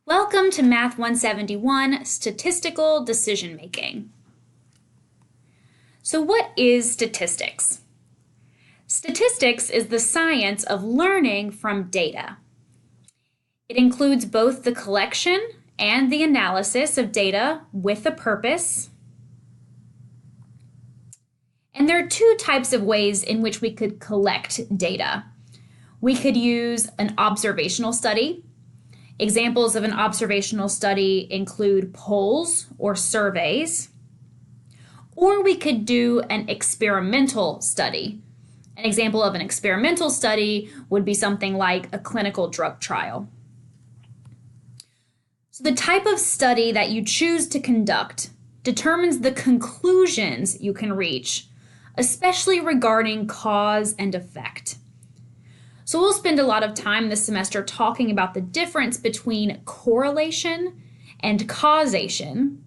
Welcome to Math 171, Statistical Decision Making. So what is statistics? Statistics is the science of learning from data. It includes both the collection and the analysis of data with a purpose. And there are two types of ways in which we could collect data. We could use an observational study. Examples of an observational study include polls or surveys, or we could do an experimental study. An example of an experimental study would be something like a clinical drug trial. So the type of study that you choose to conduct determines the conclusions you can reach, especially regarding cause and effect. So we'll spend a lot of time this semester talking about the difference between correlation and causation.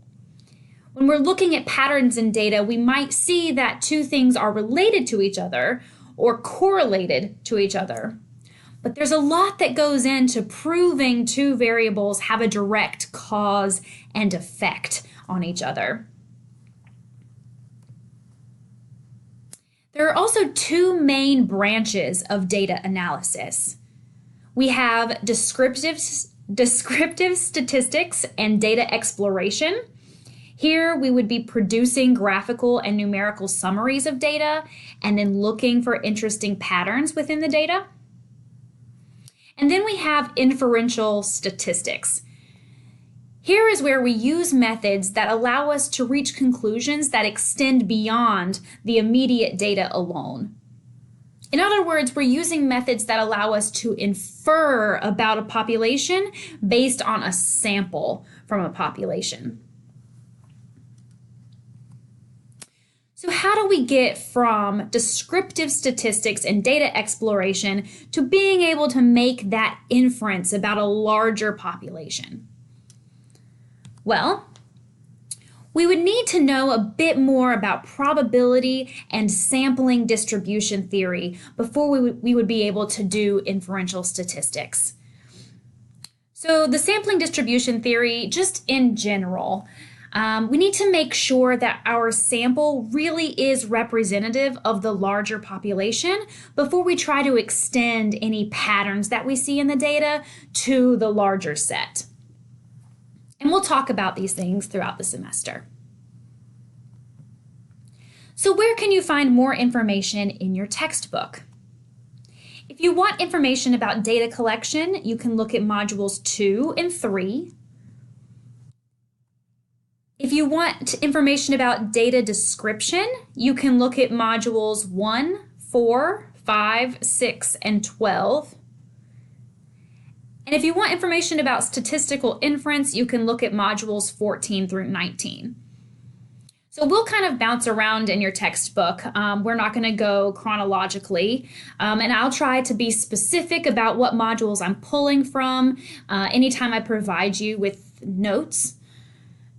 When we're looking at patterns in data, we might see that two things are related to each other or correlated to each other. But there's a lot that goes into proving two variables have a direct cause and effect on each other. There are also two main branches of data analysis. We have descriptive statistics and data exploration. Here we would be producing graphical and numerical summaries of data and then looking for interesting patterns within the data. And then we have inferential statistics. Here is where we use methods that allow us to reach conclusions that extend beyond the immediate data alone. In other words, we're using methods that allow us to infer about a population based on a sample from a population. So how do we get from descriptive statistics and data exploration to being able to make that inference about a larger population? Well, we would need to know a bit more about probability and sampling distribution theory before we would be able to do inferential statistics. So the sampling distribution theory, just in general, we need to make sure that our sample really is representative of the larger population before we try to extend any patterns that we see in the data to the larger set. And we'll talk about these things throughout the semester. So where can you find more information in your textbook? If you want information about data collection, you can look at modules 2 and 3. If you want information about data description, you can look at modules 1, 4, 5, 6, and 12. And if you want information about statistical inference, you can look at modules 14 through 19. So we'll kind of bounce around in your textbook. We're not going to go chronologically, and I'll try to be specific about what modules I'm pulling from anytime I provide you with notes.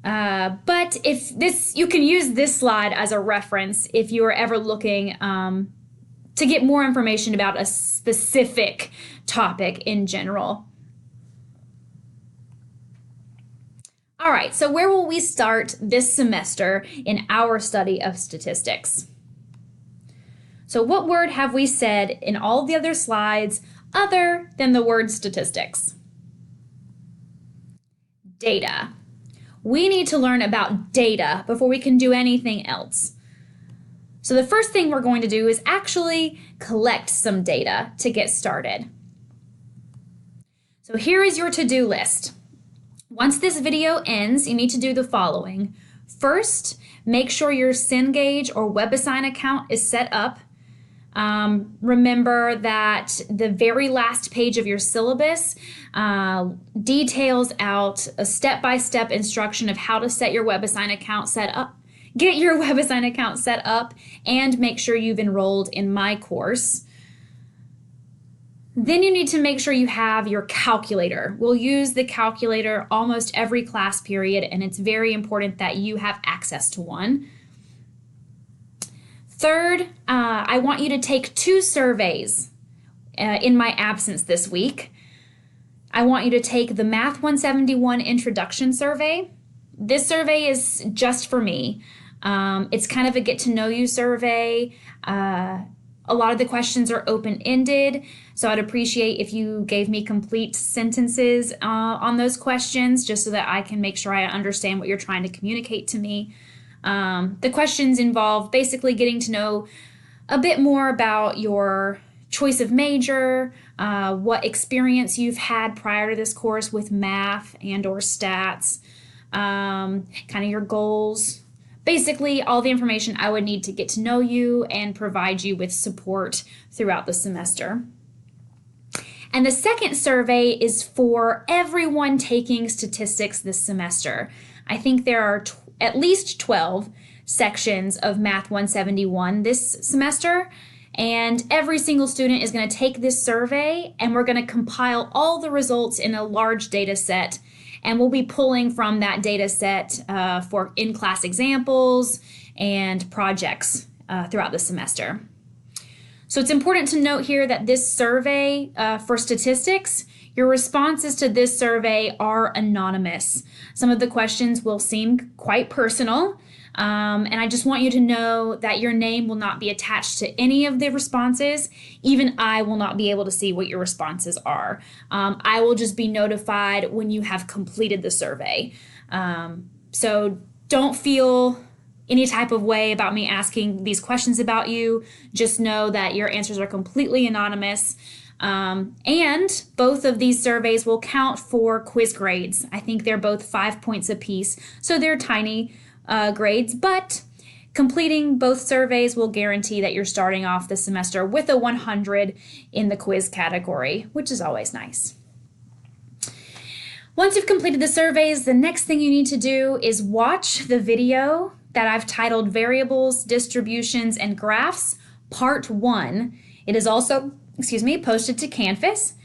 But you can use this slide as a reference if you are ever looking to get more information about a specific topic in general. All right, so where will we start this semester in our study of statistics? So what word have we said in all the other slides other than the word statistics? Data. We need to learn about data before we can do anything else. So the first thing we're going to do is actually collect some data to get started. So here is your to-do list. Once this video ends, you need to do the following. First, make sure your Cengage or WebAssign account is set up. Remember that the very last page of your syllabus details out a step-by-step instruction of how to set your WebAssign account set up. Get your WebAssign account set up and make sure you've enrolled in my course. Then you need to make sure you have your calculator. We'll use the calculator almost every class period, and it's very important that you have access to one. Third, I want you to take 2 surveys in my absence this week. I want you to take the Math 171 Introduction Survey. This survey is just for me. It's kind of a get to know you survey. A lot of the questions are open-ended, so I'd appreciate if you gave me complete sentences on those questions just so that I can make sure I understand what you're trying to communicate to me. The questions involve basically getting to know a bit more about your choice of major, what experience you've had prior to this course with math and or stats, kind of your goals. Basically, all the information I would need to get to know you and provide you with support throughout the semester. And the second survey is for everyone taking statistics this semester. I think there are at least 12 sections of Math 171 this semester, and every single student is going to take this survey, and we're going to compile all the results in a large data set. And we'll be pulling from that data set for in-class examples and projects throughout the semester. So it's important to note here that this survey for statistics, your responses to this survey are anonymous. Some of the questions will seem quite personal, and I just want you to know that your name will not be attached to any of the responses. Even I will not be able to see what your responses are. I will just be notified when you have completed the survey. So don't feel any type of way about me asking these questions about you. Just know that your answers are completely anonymous. And both of these surveys will count for quiz grades. I think they're both 5 points apiece, so they're tiny grades, but completing both surveys will guarantee that you're starting off the semester with a 100 in the quiz category, which is always nice. Once you've completed the surveys, the next thing you need to do is watch the video that I've titled Variables, Distributions, and Graphs, Part 1. It is also, posted to Canvas,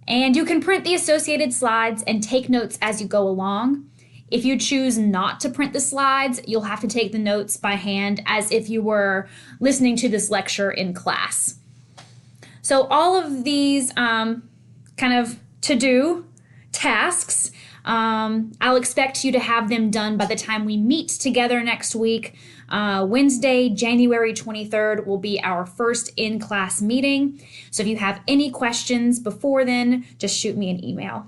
and you can print the associated slides and take notes as you go along. If you choose not to print the slides, you'll have to take the notes by hand as if you were listening to this lecture in class. So all of these kind of to-do tasks, I'll expect you to have them done by the time we meet together next week. Wednesday, January 23rd will be our first in-class meeting. So if you have any questions before then, just shoot me an email.